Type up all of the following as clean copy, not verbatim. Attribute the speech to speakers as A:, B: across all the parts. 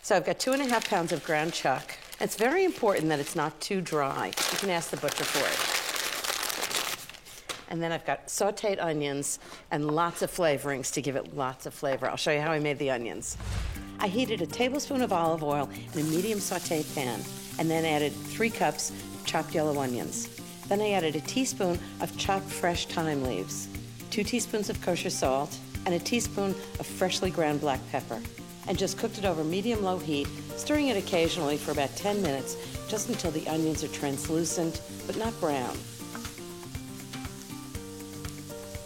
A: So I've got 2.5 pounds of ground chuck. It's very important that it's not too dry. You can ask the butcher for it. And then I've got sauteed onions and lots of flavorings to give it lots of flavor. I'll show you how I made the onions. I heated a tablespoon of olive oil in a medium saute pan and then added 3 cups of chopped yellow onions. Then I added a teaspoon of chopped fresh thyme leaves, 2 teaspoons of kosher salt, and a teaspoon of freshly ground black pepper, and just cooked it over medium-low heat, stirring it occasionally for about 10 minutes, just until the onions are translucent, but not brown.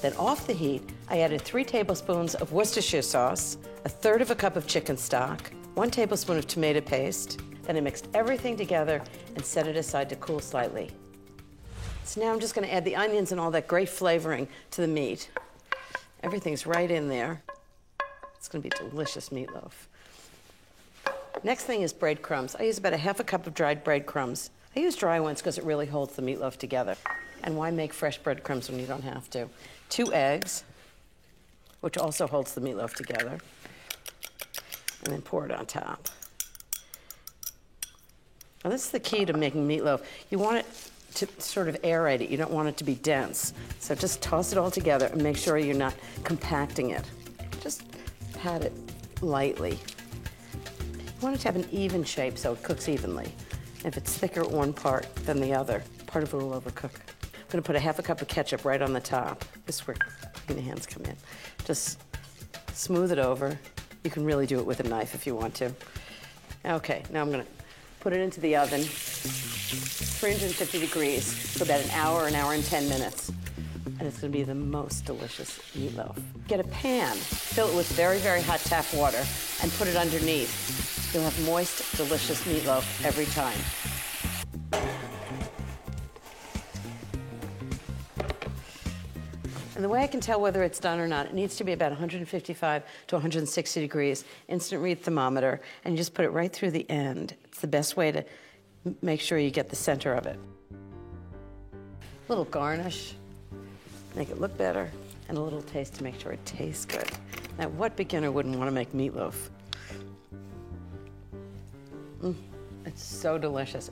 A: Then off the heat, I added 3 tablespoons of Worcestershire sauce, 1/3 cup of chicken stock, 1 tablespoon of tomato paste. Then I mixed everything together and set it aside to cool slightly. So now I'm just going to add the onions and all that great flavoring to the meat. Everything's right in there. It's going to be delicious meatloaf. Next thing is breadcrumbs. I use about 1/2 cup of dried breadcrumbs. I use dry ones because it really holds the meatloaf together. And why make fresh breadcrumbs when you don't have to? 2 eggs, which also holds the meatloaf together. And then pour it on top. Now this is the key to making meatloaf. You want it to sort of aerate it. You don't want it to be dense. So just toss it all together and make sure you're not compacting it. Just pat it lightly. You want it to have an even shape so it cooks evenly. If it's thicker at one part than the other, part of it will overcook. I'm going to put 1/2 cup of ketchup right on the top. This is where the hands come in. Just smooth it over. You can really do it with a knife if you want to. Okay, now I'm going to put it into the oven, 350 degrees for about an hour and 10 minutes. And it's going to be the most delicious meatloaf. Get a pan, fill it with very, very hot tap water, and put it underneath. You'll have moist, delicious meatloaf every time. And the way I can tell whether it's done or not, it needs to be about 155 to 160 degrees, instant read thermometer, and you just put it right through the end. It's the best way to make sure you get the center of it. A little garnish, make it look better, and a little taste to make sure it tastes good. Now, what beginner wouldn't want to make meatloaf? It's so delicious.